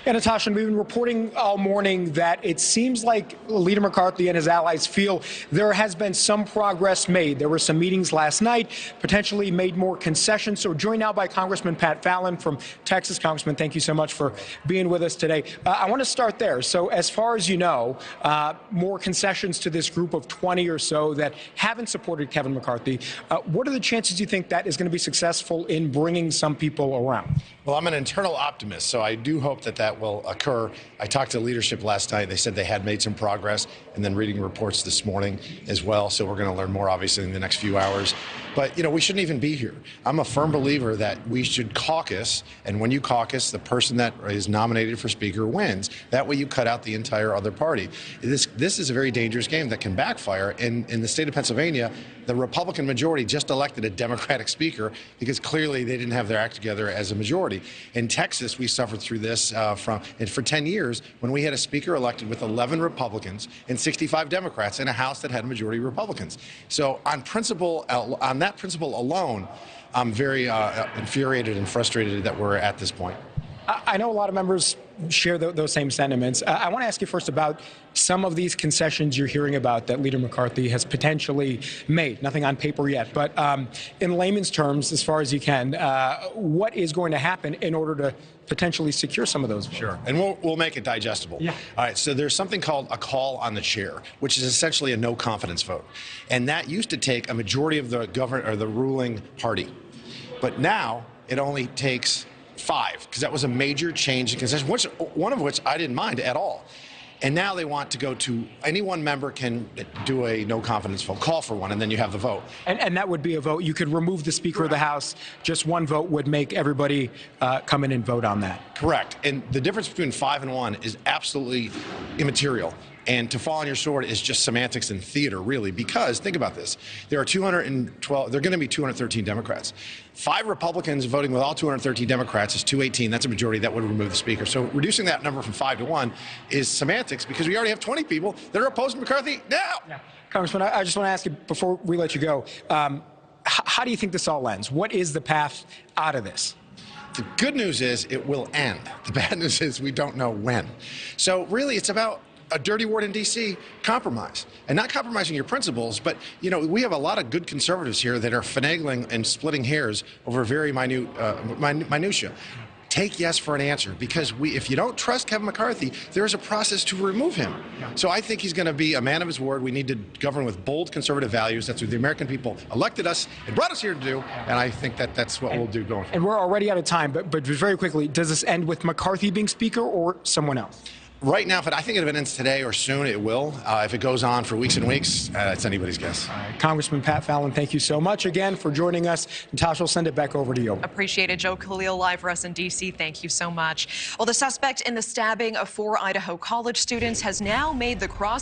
And Natasha, we've been reporting all morning that it seems like Leader McCarthy and his allies feel there has been some progress made. There were some meetings last night, potentially made more concessions. So we're joined now by Congressman Pat Fallon from Texas. Congressman, thank you so much for being with us today. I want to start there. So as far as you know, more concessions to this group of 20 or so that haven't supported Kevin McCarthy. What are the chances you think that is going to be successful in bringing some people around? Well, I'm an internal optimist, so I do hope that will occur. I talked to leadership last night. They said they had made some progress, and then reading reports this morning as well. So we're going to learn more, obviously, in the next few hours. But, we shouldn't even be here. I'm a firm believer that we should caucus, and when you caucus, the person that is nominated for Speaker wins. That way you cut out the entire other party. This is a very dangerous game that can backfire. In the state of Pennsylvania, the Republican majority just elected a Democratic Speaker because clearly they didn't have their act together as a majority. In Texas, we suffered through this for 10 years when we had a Speaker elected with 11 Republicans and 65 Democrats in a House that had a majority of Republicans. So on that principle alone, I'm very infuriated and frustrated that we're at this point. I know a lot of members share those same sentiments. I want to ask you first about some of these concessions you're hearing about that Leader McCarthy has potentially made. Nothing on paper yet, but in layman's terms, as far as you can, what is going to happen in order to potentially secure some of those votes? Sure, and we'll make it digestible. Yeah. All right, so there's something called a call on the chair, which is essentially a no confidence vote. And that used to take a majority of the the ruling party. But now it only takes 5, because that was a major change in concession, one of which I didn't mind at all. And now they want to go to any one member can do a no confidence vote, call for one, and then you have the vote. And that would be a vote. You could remove the Speaker of the House. Just one vote would make everybody come in and vote on that. Correct. And the difference between 5 and 1 is absolutely immaterial. And to fall on your sword is just semantics and theater, really, because think about this. There are 212, there are going to be 213 Democrats. 5 Republicans voting with all 213 Democrats is 218. That's a majority that would remove the Speaker. So reducing that number from 5 to 1 is semantics because we already have 20 people that are opposed to McCarthy now. Yeah. Congressman, I just want to ask you before we let you go, how do you think this all ends? What is the path out of this? The good news is it will end. The bad news is we don't know when. So really it's about a dirty word in D.C., compromise. And not compromising your principles, but, we have a lot of good conservatives here that are finagling and splitting hairs over very minutia. Take yes for an answer, because if you don't trust Kevin McCarthy, there's a process to remove him. So I think he's going to be a man of his word. We need to govern with bold conservative values. That's what the American people elected us and brought us here to do, and I think that's what we'll do going forward. And we're already out of time, but very quickly, does this end with McCarthy being Speaker or someone else? Right now, I think if it ends today or soon, it will. If it goes on for weeks and weeks, it's anybody's guess. All right. Congressman Pat Fallon, thank you so much again for joining us. Natasha, will send it back over to you. Appreciate it. Joe Khalil live for us in D.C. Thank you so much. Well, the suspect in the stabbing of 4 Idaho college students has now made the cross